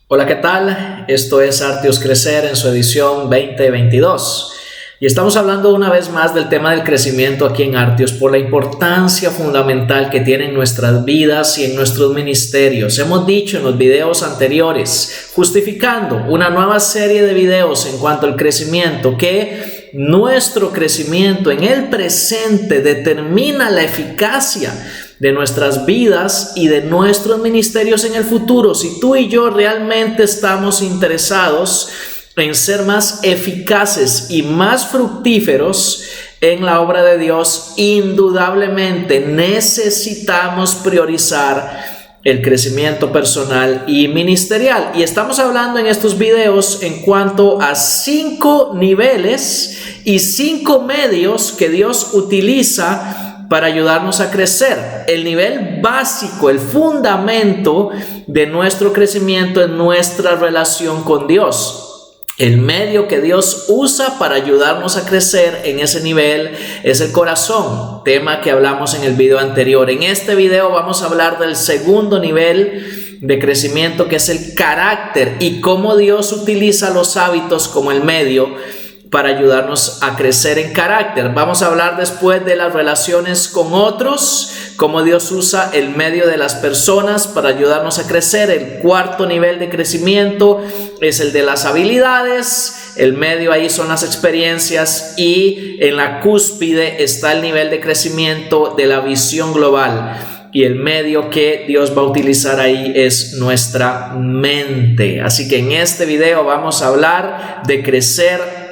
Hola, ¿qué tal? Esto es Artios Crecer en su edición 2022 y estamos hablando una vez más del tema del crecimiento aquí en Artios por la importancia fundamental que tiene en nuestras vidas y en nuestros ministerios. Hemos dicho en los videos anteriores, justificando una nueva serie de videos en cuanto al crecimiento, que nuestro crecimiento en el presente determina la eficacia de nuestras vidas y de nuestros ministerios en el futuro. Si tú y yo realmente estamos interesados en ser más eficaces y más fructíferos en la obra de Dios, indudablemente necesitamos priorizar el crecimiento personal y ministerial. Y estamos hablando en estos videos en cuanto a 5 niveles y 5 medios que Dios utiliza para ayudarnos a crecer. El nivel básico, el fundamento de nuestro crecimiento es nuestra relación con Dios. El medio que Dios usa para ayudarnos a crecer en ese nivel es el corazón, tema que hablamos en el video anterior. En este video vamos a hablar del segundo nivel de crecimiento, que es el carácter, y cómo Dios utiliza los hábitos como el medio para ayudarnos a crecer en carácter. Vamos a hablar después de las relaciones con otros, cómo Dios usa el medio de las personas para ayudarnos a crecer. El cuarto nivel de crecimiento es el de las habilidades. El medio ahí son las experiencias, y en la cúspide está el nivel de crecimiento de la visión global. Y el medio que Dios va a utilizar ahí es nuestra mente. Así que en este video vamos a hablar de crecer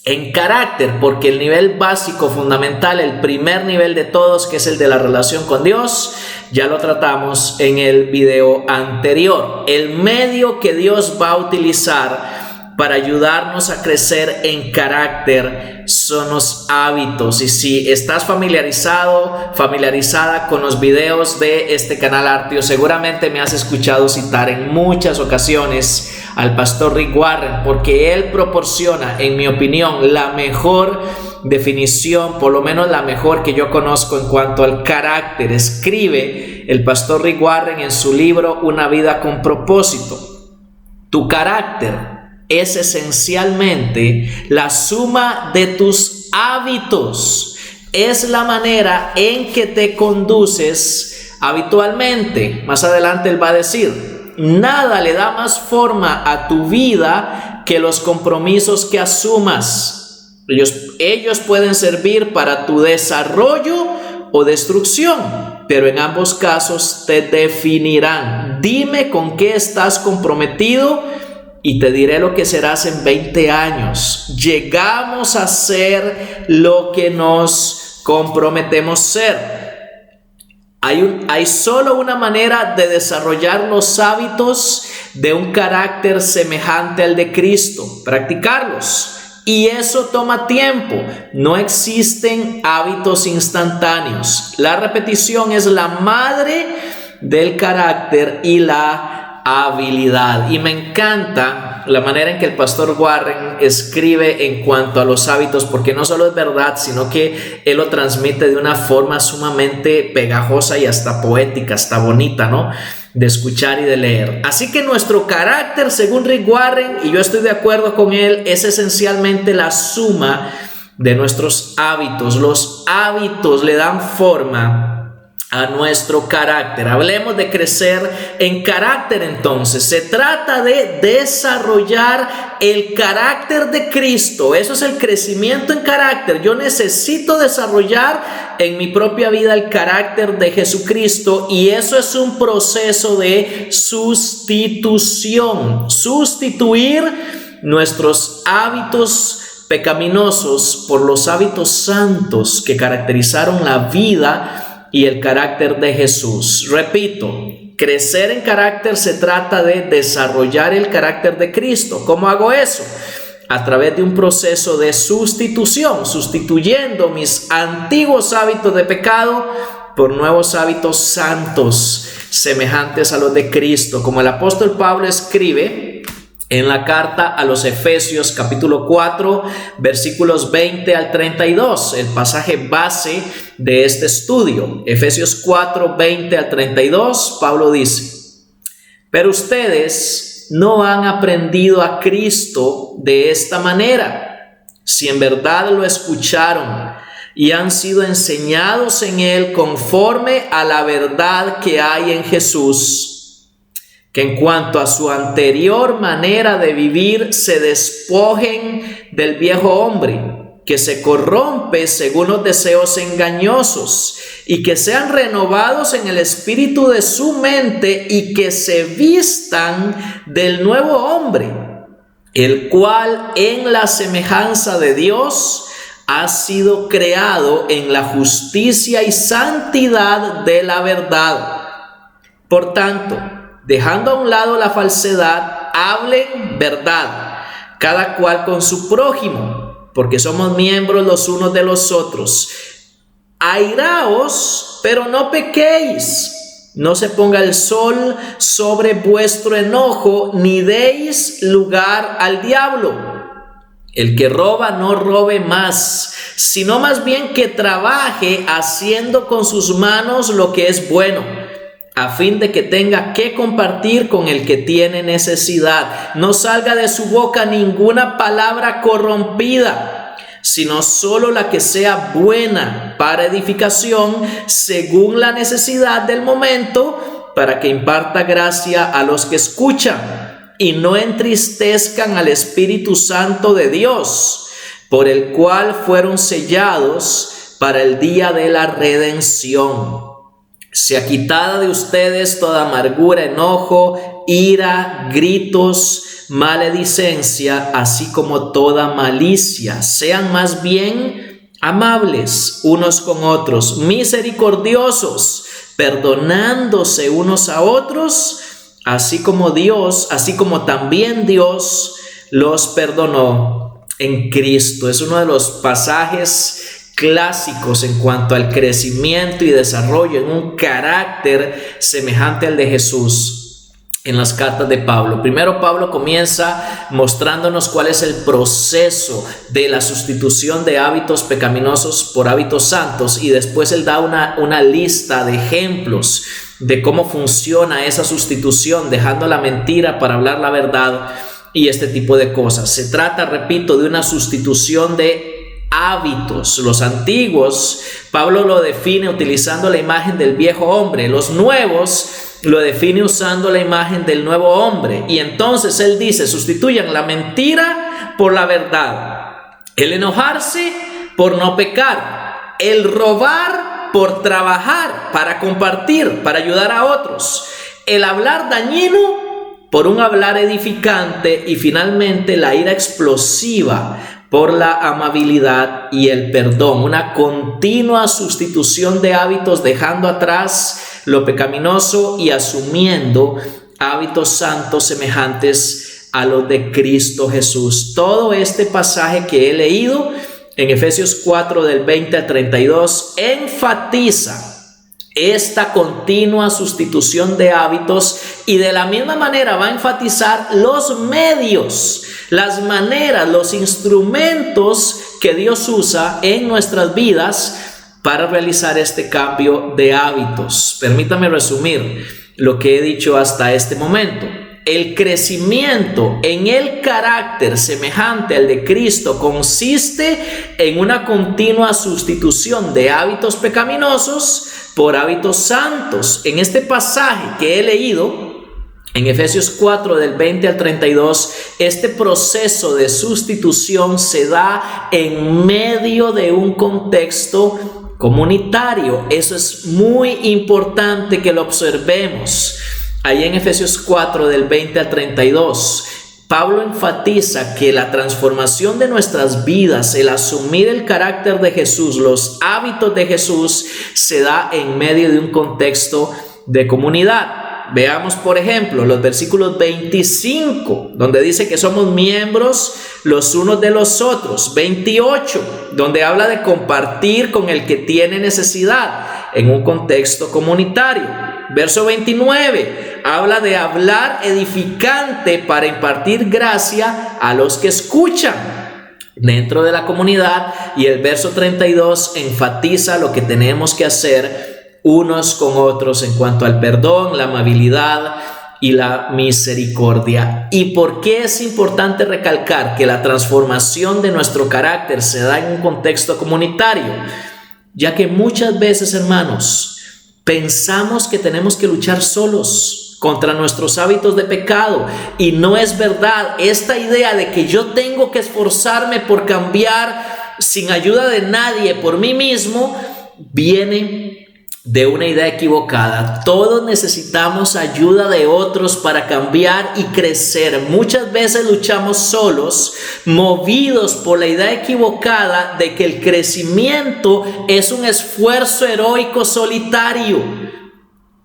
en carácter, porque el nivel básico, fundamental, el primer nivel de todos, que es el de la relación con Dios, ya lo tratamos en el video anterior. El medio que Dios va a utilizar para ayudarnos a crecer en carácter son los hábitos. Y si estás familiarizada con los videos de este canal Artios, seguramente me has escuchado citar en muchas ocasiones al pastor Rick Warren, porque él proporciona, en mi opinión, la mejor definición, por lo menos la mejor que yo conozco en cuanto al carácter. Escribe el pastor Rick Warren en su libro Una vida con propósito: tu carácter es esencialmente la suma de tus hábitos. Es la manera en que te conduces habitualmente. Más adelante él va a decir: nada le da más forma a tu vida que los compromisos que asumas. Ellos pueden servir para tu desarrollo o destrucción, pero en ambos casos te definirán. Dime con qué estás comprometido y te diré lo que serás en 20 años. Llegamos a ser lo que nos comprometemos ser. Hay solo una manera de desarrollar los hábitos de un carácter semejante al de Cristo: practicarlos. Y eso toma tiempo. No existen hábitos instantáneos. La repetición es la madre del carácter y la habilidad. Y me encanta la manera en que el pastor Warren escribe en cuanto a los hábitos, porque no solo es verdad, sino que él lo transmite de una forma sumamente pegajosa y hasta poética, hasta bonita, ¿no?, de escuchar y de leer. Así que nuestro carácter, según Rick Warren, y yo estoy de acuerdo con él, es esencialmente la suma de nuestros hábitos. Los hábitos le dan forma a nuestro carácter. Hablemos de crecer en carácter entonces. Se trata de desarrollar el carácter de Cristo. Eso es el crecimiento en carácter. Yo necesito desarrollar en mi propia vida el carácter de Jesucristo, y eso es un proceso de sustitución. Sustituir nuestros hábitos pecaminosos por los hábitos santos que caracterizaron la vida y el carácter de Jesús. Repito, crecer en carácter se trata de desarrollar el carácter de Cristo. ¿Cómo hago eso? A través de un proceso de sustitución, sustituyendo mis antiguos hábitos de pecado por nuevos hábitos santos, semejantes a los de Cristo, como el apóstol Pablo escribe en la carta a los Efesios capítulo 4 versículos 20 al 32, el pasaje base de este estudio. Efesios 4, 20 al 32, Pablo dice: pero ustedes no han aprendido a Cristo de esta manera, si en verdad lo escucharon y han sido enseñados en Él conforme a la verdad que hay en Jesús, que en cuanto a su anterior manera de vivir se despojen del viejo hombre, que se corrompe según los deseos engañosos, y que sean renovados en el espíritu de su mente, y que se vistan del nuevo hombre, el cual en la semejanza de Dios ha sido creado en la justicia y santidad de la verdad. Por tanto, dejando a un lado la falsedad, hablen verdad, cada cual con su prójimo, porque somos miembros los unos de los otros. Airaos, pero no pequéis. No se ponga el sol sobre vuestro enojo, ni deis lugar al diablo. El que roba no robe más, sino más bien que trabaje haciendo con sus manos lo que es bueno, a fin de que tenga que compartir con el que tiene necesidad. No salga de su boca ninguna palabra corrompida, sino solo la que sea buena para edificación, según la necesidad del momento, para que imparta gracia a los que escuchan. Y no entristezcan al Espíritu Santo de Dios, por el cual fueron sellados para el día de la redención. Sea quitada de ustedes toda amargura, enojo, ira, gritos, maledicencia, así como toda malicia. Sean más bien amables unos con otros, misericordiosos, perdonándose unos a otros, así como también Dios los perdonó en Cristo. Es uno de los pasajes clásicos en cuanto al crecimiento y desarrollo en un carácter semejante al de Jesús en las cartas de Pablo. Primero, Pablo comienza mostrándonos cuál es el proceso de la sustitución de hábitos pecaminosos por hábitos santos, y después él da una lista de ejemplos de cómo funciona esa sustitución, dejando la mentira para hablar la verdad y este tipo de cosas. Se trata, repito, de una sustitución de hábitos. Los antiguos, Pablo lo define utilizando la imagen del viejo hombre. Los nuevos lo define usando la imagen del nuevo hombre. Y entonces él dice: sustituyan la mentira por la verdad, el enojarse por no pecar, el robar por trabajar, para compartir, para ayudar a otros, el hablar dañino por un hablar edificante, y finalmente la ira explosiva por la amabilidad y el perdón. Una continua sustitución de hábitos, dejando atrás lo pecaminoso y asumiendo hábitos santos semejantes a los de Cristo Jesús. Todo este pasaje que he leído en Efesios 4 del 20 al 32 enfatiza esta continua sustitución de hábitos, y de la misma manera va a enfatizar los medios, las maneras, los instrumentos que Dios usa en nuestras vidas para realizar este cambio de hábitos. Permítame resumir lo que he dicho hasta este momento. El crecimiento en el carácter semejante al de Cristo consiste en una continua sustitución de hábitos pecaminosos por hábitos santos. En este pasaje que he leído, en Efesios 4 del 20 al 32, este proceso de sustitución se da en medio de un contexto comunitario. Eso es muy importante que lo observemos. Ahí en Efesios 4 del 20 al 32, Pablo enfatiza que la transformación de nuestras vidas, el asumir el carácter de Jesús, los hábitos de Jesús, se da en medio de un contexto de comunidad. Veamos, por ejemplo, los versículos 25, donde dice que somos miembros los unos de los otros. 28, donde habla de compartir con el que tiene necesidad en un contexto comunitario. Verso 29, habla de hablar edificante para impartir gracia a los que escuchan dentro de la comunidad. Y el verso 32 enfatiza lo que tenemos que hacer unos con otros en cuanto al perdón, la amabilidad y la misericordia. ¿Y por qué es importante recalcar que la transformación de nuestro carácter se da en un contexto comunitario? Ya que muchas veces, hermanos, pensamos que tenemos que luchar solos contra nuestros hábitos de pecado, y no es verdad. Esta idea de que yo tengo que esforzarme por cambiar sin ayuda de nadie por mí mismo viene de una idea equivocada. Todos necesitamos ayuda de otros para cambiar y crecer. Muchas veces luchamos solos, movidos por la idea equivocada de que el crecimiento es un esfuerzo heroico solitario.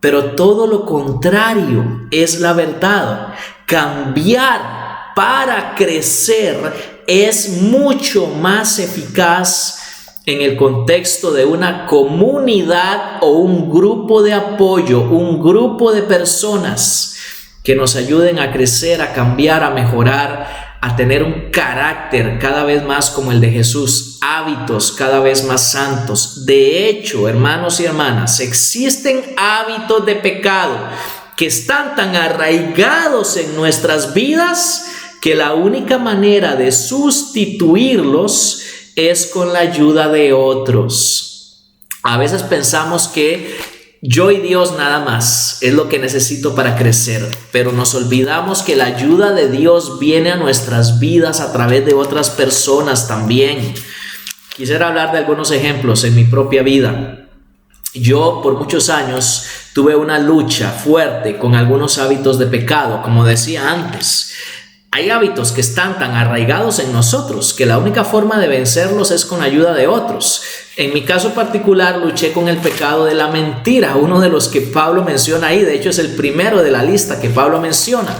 Pero todo lo contrario es la verdad. Cambiar para crecer es mucho más eficaz en el contexto de una comunidad o un grupo de apoyo, un grupo de personas que nos ayuden a crecer, a cambiar, a mejorar, a tener un carácter cada vez más como el de Jesús, hábitos cada vez más santos. De hecho, hermanos y hermanas, existen hábitos de pecado que están tan arraigados en nuestras vidas que la única manera de sustituirlos es con la ayuda de otros. A veces pensamos que yo y Dios nada más es lo que necesito para crecer, pero nos olvidamos que la ayuda de Dios viene a nuestras vidas a través de otras personas también. Quisiera hablar de algunos ejemplos en mi propia vida. Yo por muchos años tuve una lucha fuerte con algunos hábitos de pecado, como decía antes. Hay hábitos que están tan arraigados en nosotros que la única forma de vencerlos es con ayuda de otros. En mi caso particular luché con el pecado de la mentira, uno de los que Pablo menciona ahí. De hecho es el primero de la lista que Pablo menciona.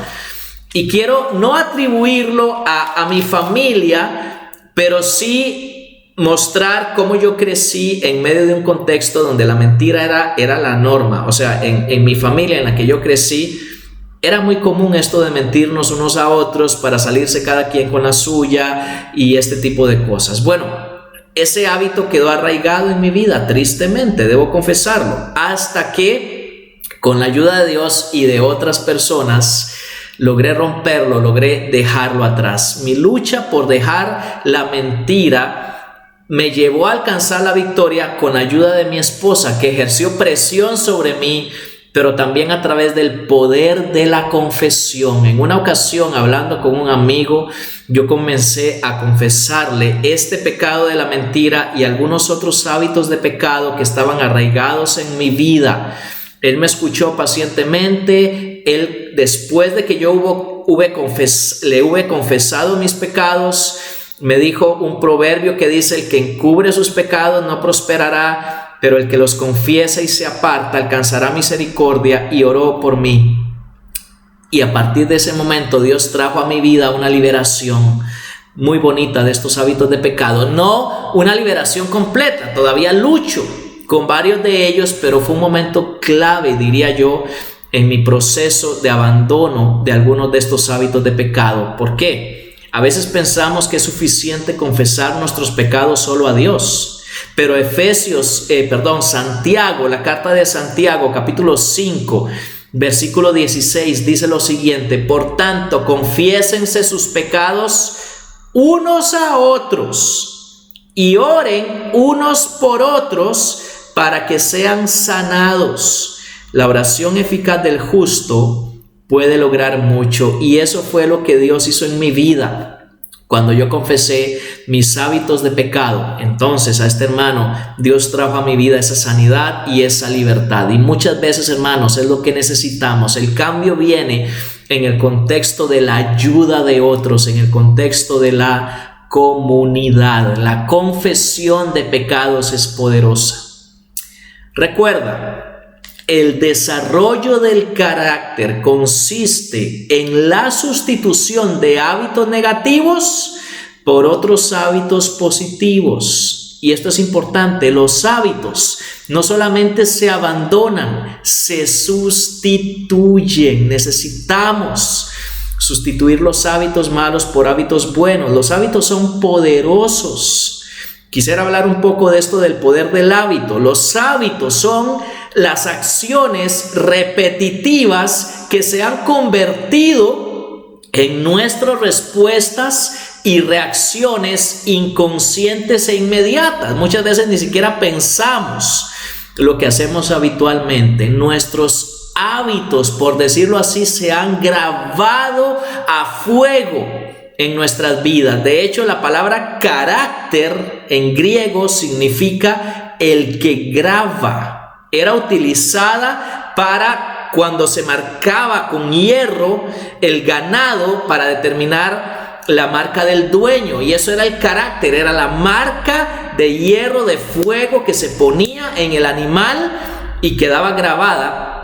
Y quiero no atribuirlo a mi familia, pero sí mostrar cómo yo crecí en medio de un contexto donde la mentira era la norma. O sea, en mi familia en la que yo crecí, era muy común esto de mentirnos unos a otros para salirse cada quien con la suya y este tipo de cosas. Bueno, ese hábito quedó arraigado en mi vida, tristemente, debo confesarlo, hasta que con la ayuda de Dios y de otras personas logré romperlo, logré dejarlo atrás. Mi lucha por dejar la mentira me llevó a alcanzar la victoria con ayuda de mi esposa, que ejerció presión sobre mí, pero también a través del poder de la confesión. En una ocasión, hablando con un amigo, yo comencé a confesarle este pecado de la mentira y algunos otros hábitos de pecado que estaban arraigados en mi vida. Él me escuchó pacientemente. Él, después de que yo le hube confesado mis pecados, me dijo un proverbio que dice: el que encubre sus pecados no prosperará, pero el que los confiesa y se aparta alcanzará misericordia. Y oró por mí. Y a partir de ese momento Dios trajo a mi vida una liberación muy bonita de estos hábitos de pecado. No una liberación completa, todavía lucho con varios de ellos, pero fue un momento clave, diría yo, en mi proceso de abandono de algunos de estos hábitos de pecado. ¿Por qué? A veces pensamos que es suficiente confesar nuestros pecados solo a Dios. Pero Santiago, la carta de Santiago, capítulo 5, versículo 16, dice lo siguiente: por tanto, confiésense sus pecados unos a otros y oren unos por otros para que sean sanados. La oración eficaz del justo puede lograr mucho, y eso fue lo que Dios hizo en mi vida. Cuando yo confesé mis hábitos de pecado, entonces a este hermano Dios trajo a mi vida esa sanidad y esa libertad. Y muchas veces, hermanos, es lo que necesitamos. El cambio viene en el contexto de la ayuda de otros, en el contexto de la comunidad. La confesión de pecados es poderosa. Recuerda, El desarrollo del carácter consiste en la sustitución de hábitos negativos por otros hábitos positivos. Y esto es importante, los hábitos no solamente se abandonan, se sustituyen. Necesitamos sustituir los hábitos malos por hábitos buenos. Los hábitos son poderosos. Quisiera hablar un poco de esto del poder del hábito. Los hábitos son las acciones repetitivas que se han convertido en nuestras respuestas y reacciones inconscientes e inmediatas. Muchas veces ni siquiera pensamos lo que hacemos habitualmente. Nuestros hábitos, por decirlo así, se han grabado a fuego en nuestras vidas. De hecho, la palabra carácter en griego significa el que graba. Era utilizada para cuando se marcaba con hierro el ganado para determinar la marca del dueño, y eso era el carácter, era la marca de hierro, de fuego que se ponía en el animal y quedaba grabado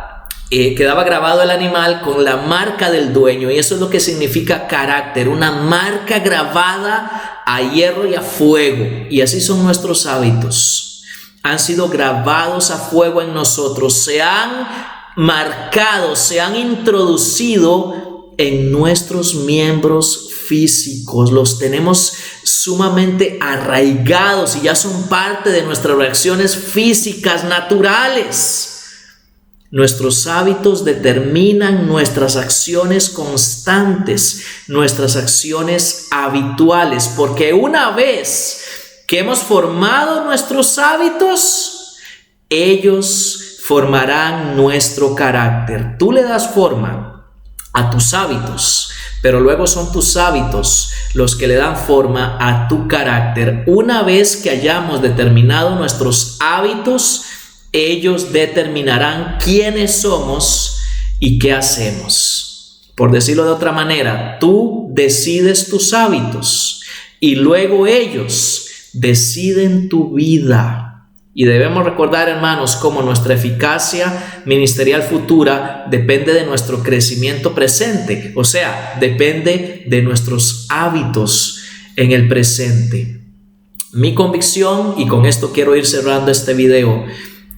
el animal con la marca del dueño, y eso es lo que significa carácter, una marca grabada a hierro y a fuego. Y así son nuestros hábitos. Han sido grabados a fuego en nosotros, se han marcado, se han introducido en nuestros miembros físicos. Los tenemos sumamente arraigados y ya son parte de nuestras reacciones físicas naturales. Nuestros hábitos determinan nuestras acciones constantes, nuestras acciones habituales, porque una vez que hemos formado nuestros hábitos, ellos formarán nuestro carácter. Tú le das forma a tus hábitos, pero luego son tus hábitos los que le dan forma a tu carácter. Una vez que hayamos determinado nuestros hábitos, ellos determinarán quiénes somos y qué hacemos. Por decirlo de otra manera, tú decides tus hábitos y luego ellos deciden tu vida. Y debemos recordar, hermanos, cómo nuestra eficacia ministerial futura depende de nuestro crecimiento presente, o sea, depende de nuestros hábitos en el presente. Mi convicción, y con esto quiero ir cerrando este video,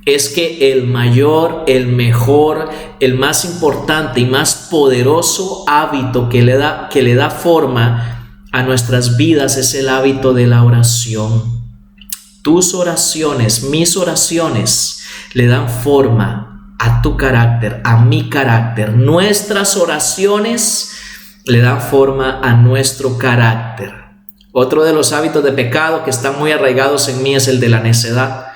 es que el mayor, el mejor, el más importante y más poderoso hábito que le da forma a nuestras vidas es el hábito de la oración. Tus oraciones, mis oraciones, le dan forma a tu carácter, a mi carácter. Nuestras oraciones le dan forma a nuestro carácter. Otro de los hábitos de pecado que están muy arraigados en mí es el de la necedad.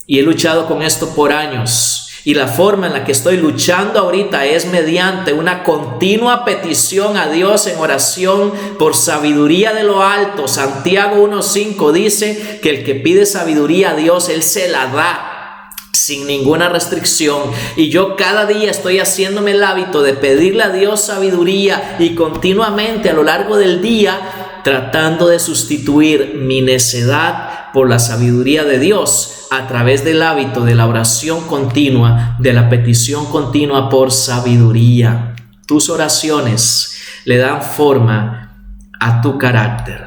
Y he luchado con esto por años. Y la forma en la que estoy luchando ahorita es mediante una continua petición a Dios en oración por sabiduría de lo alto. Santiago 1:5 dice que el que pide sabiduría a Dios, Él se la da sin ninguna restricción. Y yo cada día estoy haciéndome el hábito de pedirle a Dios sabiduría y continuamente a lo largo del día tratando de sustituir mi necedad por la sabiduría de Dios a través del hábito de la oración continua, de la petición continua por sabiduría. Tus oraciones le dan forma a tu carácter.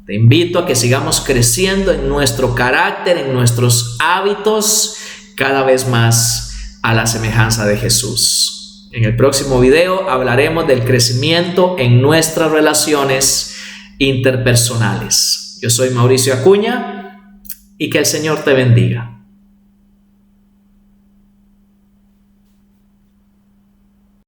Te invito a que sigamos creciendo en nuestro carácter, en nuestros hábitos, cada vez más a la semejanza de Jesús. En el próximo video hablaremos del crecimiento en nuestras relaciones interpersonales. Yo soy Mauricio Acuña y que el Señor te bendiga.